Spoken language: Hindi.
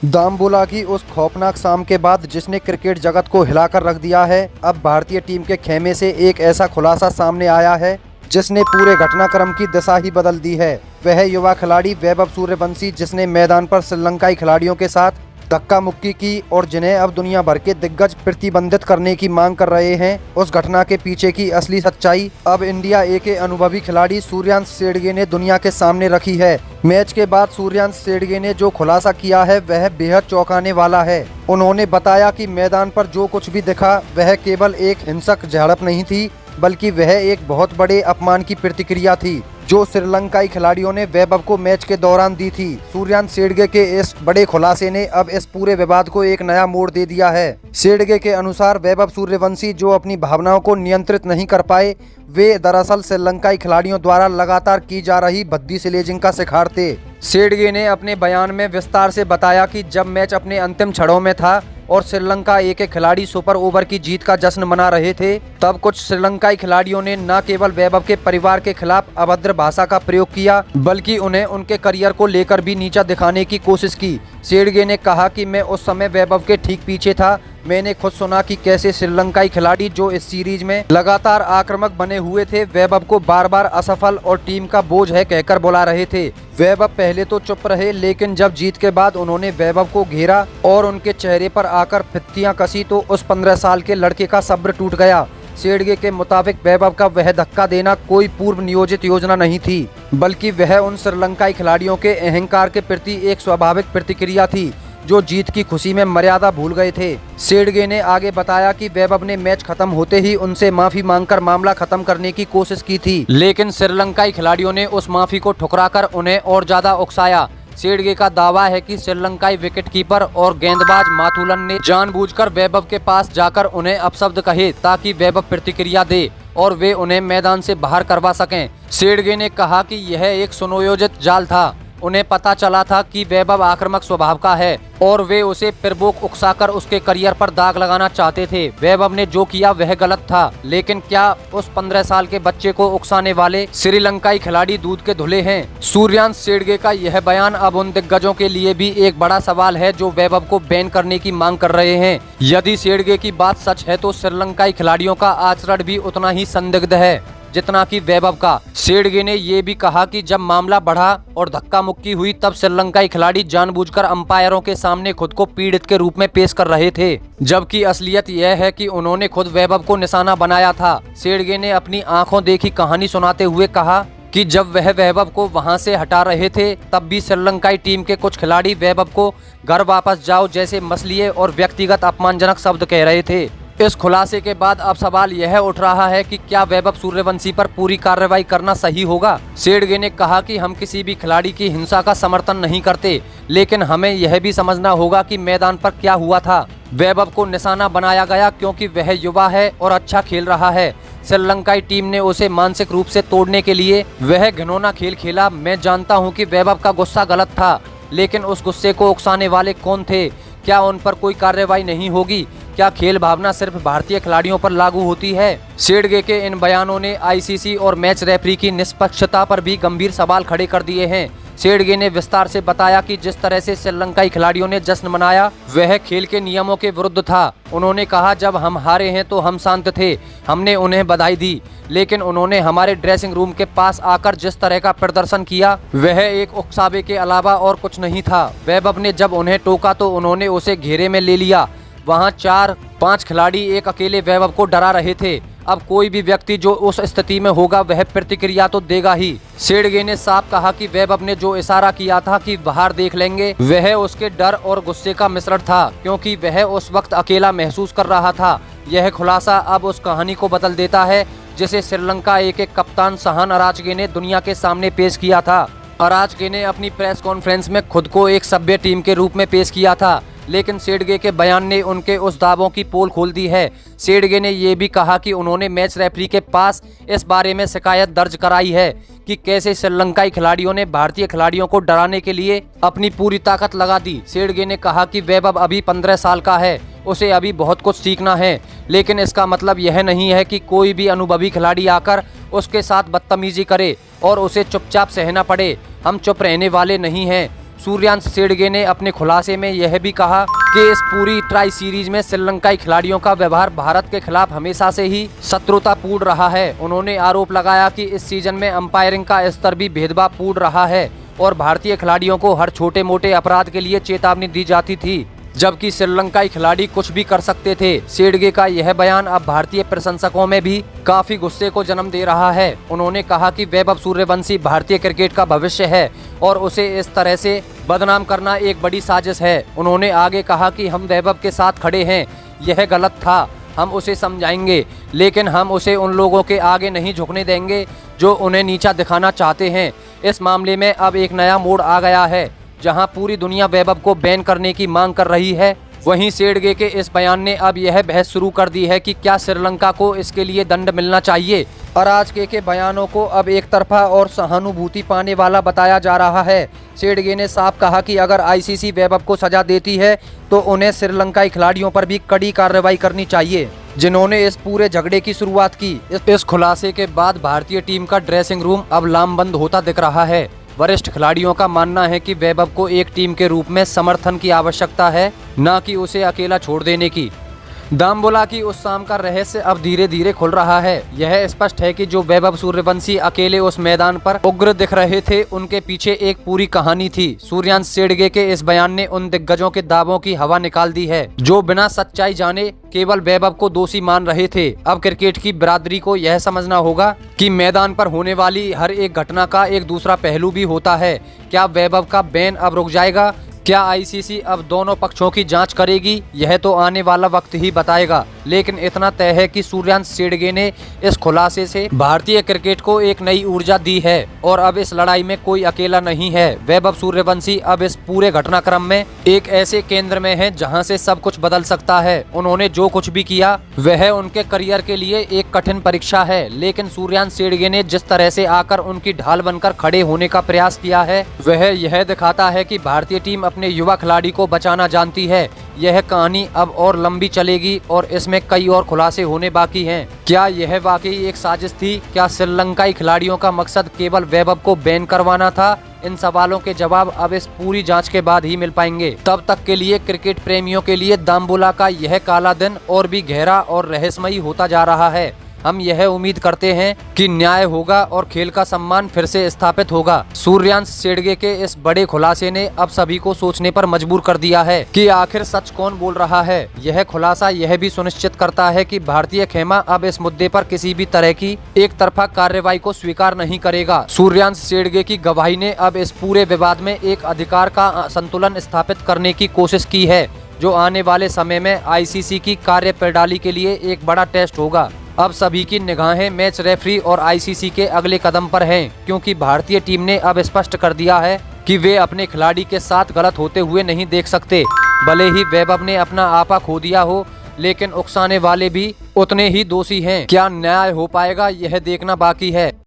दामबोला की उस खौफनाक शाम के बाद जिसने क्रिकेट जगत को हिलाकर रख दिया है, अब भारतीय टीम के खेमे से एक ऐसा खुलासा सामने आया है जिसने पूरे घटनाक्रम की दिशा ही बदल दी है। वह युवा खिलाड़ी वैभव सूर्यवंशी, जिसने मैदान पर श्रीलंकाई खिलाड़ियों के साथ धक्का मुक्की की और जिन्हें अब दुनिया भर के दिग्गज प्रतिबंधित करने की मांग कर रहे हैं। उस घटना के पीछे की असली सच्चाई अब इंडिया ए के अनुभवी खिलाड़ी सूर्यांश शेडगे ने दुनिया के सामने रखी है। मैच के बाद सूर्यांश शेडगे ने जो खुलासा किया है वह बेहद चौंकाने वाला है। उन्होंने बताया कि मैदान पर जो कुछ भी दिखा वह केवल एक हिंसक झड़प नहीं थी, बल्कि वह एक बहुत बड़े अपमान की प्रतिक्रिया थी जो श्रीलंकाई खिलाड़ियों ने वैभव को मैच के दौरान दी थी। सूर्यांश शेडगे के इस बड़े खुलासे ने अब इस पूरे विवाद को एक नया मोड़ दे दिया है। शेडगे के अनुसार वैभव सूर्यवंशी जो अपनी भावनाओं को नियंत्रित नहीं कर पाए, वे दरअसल श्रीलंकाई खिलाड़ियों द्वारा लगातार की जा रही भद्दी स्लेजिंग का शिकार थे। शेडगे ने अपने बयान में विस्तार से बताया कि जब मैच अपने अंतिम क्षणों में था और श्रीलंका ए के खिलाड़ी सुपर ओवर की जीत का जश्न मना रहे थे, तब कुछ श्रीलंकाई खिलाड़ियों ने न केवल वैभव के परिवार के खिलाफ अभद्र भाषा का प्रयोग किया, बल्कि उन्हें उनके करियर को लेकर भी नीचा दिखाने की कोशिश की। शेडगे ने कहा कि मैं उस समय वैभव के ठीक पीछे था। मैंने खुद सुना कि कैसे श्रीलंकाई खिलाड़ी जो इस सीरीज में लगातार आक्रामक बने हुए थे, वैभव को बार बार असफल और टीम का बोझ है कहकर बुला रहे थे। वैभव पहले तो चुप रहे, लेकिन जब जीत के बाद उन्होंने वैभव को घेरा और उनके चेहरे पर आकर फित्तियां कसी तो उस 15 साल के लड़के का सब्र टूट गया। शेडगे के मुताबिक वैभव का वह धक्का देना कोई पूर्व नियोजित योजना नहीं थी, बल्कि वह उन श्रीलंकाई खिलाड़ियों के अहंकार के प्रति एक स्वाभाविक प्रतिक्रिया थी जो जीत की खुशी में मर्यादा भूल गए थे। शेडगे ने आगे बताया कि वैभव ने मैच खत्म होते ही उनसे माफी मांगकर मामला खत्म करने की कोशिश की थी, लेकिन श्रीलंकाई खिलाड़ियों ने उस माफी को ठुकराकर उन्हें और ज्यादा उकसाया। शेडगे का दावा है कि श्रीलंकाई विकेटकीपर और गेंदबाज माथुलन ने जानबूझकर वैभव के पास जाकर उन्हें अपशब्द कहे ताकि वैभव प्रतिक्रिया दे और वे उन्हें मैदान से बाहर करवा सकें। शेडगे ने कहा कि यह एक सुनियोजित जाल था। उन्हें पता चला था कि वैभव आक्रामक स्वभाव का है और वे उसे प्रवोक उकसाकर उसके करियर पर दाग लगाना चाहते थे। वैभव ने जो किया वह गलत था, लेकिन क्या उस 15 साल के बच्चे को उकसाने वाले श्रीलंकाई खिलाड़ी दूध के धुले हैं? सूर्यांश शेडगे का यह बयान अब उन दिग्गजों के लिए भी एक बड़ा सवाल है जो वैभव को बैन करने की मांग कर रहे हैं। यदि शेडगे की बात सच है तो श्रीलंकाई खिलाड़ियों का आचरण भी उतना ही संदिग्ध है जितना कि वैभव का। शेडगे ने ये भी कहा कि जब मामला बढ़ा और धक्का मुक्की हुई तब श्रीलंकाई खिलाड़ी जानबूझकर अंपायरों के सामने खुद को पीड़ित के रूप में पेश कर रहे थे, जबकि असलियत यह है कि उन्होंने खुद वैभव को निशाना बनाया था। शेडगे ने अपनी आंखों देखी कहानी सुनाते हुए कहा कि जब वह वैभव को वहां से हटा रहे थे तब भी श्रीलंकाई टीम के कुछ खिलाड़ी वैभव को घर वापस जाओ जैसे मसलिए और व्यक्तिगत अपमानजनक शब्द कह रहे थे। इस खुलासे के बाद अब सवाल यह उठ रहा है कि क्या वैभव सूर्यवंशी पर पूरी कार्रवाई करना सही होगा? शेडगे ने कहा कि हम किसी भी खिलाड़ी की हिंसा का समर्थन नहीं करते, लेकिन हमें यह भी समझना होगा कि मैदान पर क्या हुआ था। वैभव को निशाना बनाया गया क्योंकि वह युवा है और अच्छा खेल रहा है। श्रीलंकाई टीम ने उसे मानसिक रूप से तोड़ने के लिए वह घिनौना खेल खेला। मैं जानता हूँ कि वैभव का गुस्सा गलत था, लेकिन उस गुस्से को उकसाने वाले कौन थे? क्या उन पर कोई कार्रवाई नहीं होगी? क्या खेल भावना सिर्फ भारतीय खिलाड़ियों पर लागू होती है? शेडगे के इन बयानों ने आईसीसी और मैच रेफरी की निष्पक्षता पर भी गंभीर सवाल खड़े कर दिए हैं। शेडगे ने विस्तार से बताया कि जिस तरह से श्रीलंकाई खिलाड़ियों ने जश्न मनाया वह खेल के नियमों के विरुद्ध था। उन्होंने कहा जब हम हारे हैं तो हम शांत थे, हमने उन्हें बधाई दी, लेकिन उन्होंने हमारे ड्रेसिंग रूम के पास आकर जिस तरह का प्रदर्शन किया वह एक उकसावे के अलावा और कुछ नहीं था। वैभव ने जब उन्हें टोका तो उन्होंने उसे घेरे में ले लिया। वहां 4-5 खिलाड़ी एक अकेले वैभव को डरा रहे थे। अब कोई भी व्यक्ति जो उस स्थिति में होगा वह प्रतिक्रिया तो देगा ही। शेडगे ने साफ कहा कि वैभव ने जो इशारा किया था कि बाहर देख लेंगे वह उसके डर और गुस्से का मिश्रण था, क्योंकि वह उस वक्त अकेला महसूस कर रहा था। यह खुलासा अब उस कहानी को बदल देता है जिसे श्रीलंका ए के कप्तान सहान अराचगे ने दुनिया के सामने पेश किया था। अराचगे ने अपनी प्रेस कॉन्फ्रेंस में खुद को एक सभ्य टीम के रूप में पेश किया था, लेकिन शेडगे के बयान ने उनके उस दावों की पोल खोल दी है। शेडगे ने यह भी कहा कि उन्होंने मैच रेफरी के पास इस बारे में शिकायत दर्ज कराई है कि कैसे श्रीलंकाई खिलाड़ियों ने भारतीय खिलाड़ियों को डराने के लिए अपनी पूरी ताकत लगा दी। शेडगे ने कहा कि वैभव अभी 15 साल का है, उसे अभी बहुत कुछ सीखना है, लेकिन इसका मतलब यह नहीं है कि कोई भी अनुभवी खिलाड़ी आकर उसके साथ बदतमीजी करे और उसे चुपचाप सहना पड़े। हम चुप रहने वाले नहीं हैं। सूर्यांश शेडगे ने अपने खुलासे में यह भी कहा कि इस पूरी ट्राई सीरीज में श्रीलंकाई खिलाड़ियों का व्यवहार भारत के खिलाफ हमेशा से ही शत्रुतापूर्ण रहा है। उन्होंने आरोप लगाया कि इस सीजन में अंपायरिंग का स्तर भी भेदभावपूर्ण रहा है और भारतीय खिलाड़ियों को हर छोटे मोटे अपराध के लिए चेतावनी दी जाती थी, जबकि श्रीलंकाई खिलाड़ी कुछ भी कर सकते थे। शेडगे का यह बयान अब भारतीय प्रशंसकों में भी काफी गुस्से को जन्म दे रहा है। उन्होंने कहा कि वैभव सूर्यवंशी भारतीय क्रिकेट का भविष्य है और उसे इस तरह से बदनाम करना एक बड़ी साजिश है। उन्होंने आगे कहा कि हम वैभव के साथ खड़े हैं, यह गलत था, हम उसे समझाएंगे, लेकिन हम उसे उन लोगों के आगे नहीं झुकने देंगे जो उन्हें नीचा दिखाना चाहते हैं। इस मामले में अब एक नया मोड़ आ गया है, जहां पूरी दुनिया वैभव को बैन करने की मांग कर रही है। वहीं शेडगे के इस बयान ने अब यह बहस शुरू कर दी है कि क्या श्रीलंका को इसके लिए दंड मिलना चाहिए। अराजके के बयानों को अब एक तरफा और सहानुभूति पाने वाला बताया जा रहा है। शेडगे ने साफ कहा कि अगर आईसीसी वैभव को सजा देती है तो उन्हें श्रीलंकाई खिलाड़ियों पर भी कड़ी कार्रवाई करनी चाहिए, जिन्होंने इस पूरे झगड़े की शुरुआत की। इस खुलासे के बाद भारतीय टीम का ड्रेसिंग रूम अब लामबंद होता दिख रहा है। वरिष्ठ खिलाड़ियों का मानना है कि वैभव को एक टीम के रूप में समर्थन की आवश्यकता है, न कि उसे अकेला छोड़ देने की। दामबोला की उस शाम का रहस्य अब धीरे धीरे खुल रहा है। यह स्पष्ट है कि जो वैभव सूर्यवंशी अकेले उस मैदान पर उग्र दिख रहे थे, उनके पीछे एक पूरी कहानी थी। सूर्यांश शेडगे के इस बयान ने उन दिग्गजों के दावों की हवा निकाल दी है जो बिना सच्चाई जाने केवल वैभव को दोषी मान रहे थे। अब क्रिकेट की बिरादरी को यह समझना होगा कि मैदान पर होने वाली हर एक घटना का एक दूसरा पहलू भी होता है। क्या वैभव का बैन अब रुक जाएगा? क्या आईसीसी अब दोनों पक्षों की जांच करेगी? यह तो आने वाला वक्त ही बताएगा, लेकिन इतना तय है कि सूर्यांश शेडगे ने इस खुलासे से भारतीय क्रिकेट को एक नई ऊर्जा दी है और अब इस लड़ाई में कोई अकेला नहीं है। वैभव सूर्यवंशी अब इस पूरे घटनाक्रम में एक ऐसे केंद्र में है जहां से सब कुछ बदल सकता है। उन्होंने जो कुछ भी किया वह उनके करियर के लिए एक कठिन परीक्षा है, लेकिन सूर्यांश शेडगे ने जिस तरह से आकर उनकी ढाल बनकर खड़े होने का प्रयास किया है, वह यह दिखाता है कि भारतीय टीम अपने युवा खिलाड़ी को बचाना जानती है। यह कहानी अब और लंबी चलेगी और इसमें कई और खुलासे होने बाकी हैं। क्या यह वाकई एक साजिश थी? क्या श्रीलंकाई खिलाड़ियों का मकसद केवल वैभव को बैन करवाना था? इन सवालों के जवाब अब इस पूरी जांच के बाद ही मिल पाएंगे। तब तक के लिए क्रिकेट प्रेमियों के लिए दामबोला का यह काला दिन और भी गहरा और रहस्यमयी होता जा रहा है। हम यह उम्मीद करते हैं कि न्याय होगा और खेल का सम्मान फिर से स्थापित होगा। सूर्यांश शेडगे के इस बड़े खुलासे ने अब सभी को सोचने पर मजबूर कर दिया है कि आखिर सच कौन बोल रहा है। यह खुलासा यह भी सुनिश्चित करता है कि भारतीय खेमा अब इस मुद्दे पर किसी भी तरह की एक तरफा कार्रवाई को स्वीकार नहीं करेगा। सूर्यांश शेडगे की गवाही ने अब इस पूरे विवाद में एक अधिकार का संतुलन स्थापित करने की कोशिश की है, जो आने वाले समय में आईसीसी की कार्यप्रणाली के लिए एक बड़ा टेस्ट होगा। अब सभी की निगाहें मैच रेफरी और आईसीसी के अगले कदम पर हैं, क्योंकि भारतीय टीम ने अब स्पष्ट कर दिया है कि वे अपने खिलाड़ी के साथ गलत होते हुए नहीं देख सकते। भले ही वैभव ने अपना आपा खो दिया हो, लेकिन उकसाने वाले भी उतने ही दोषी हैं। क्या न्याय हो पाएगा, यह देखना बाकी है।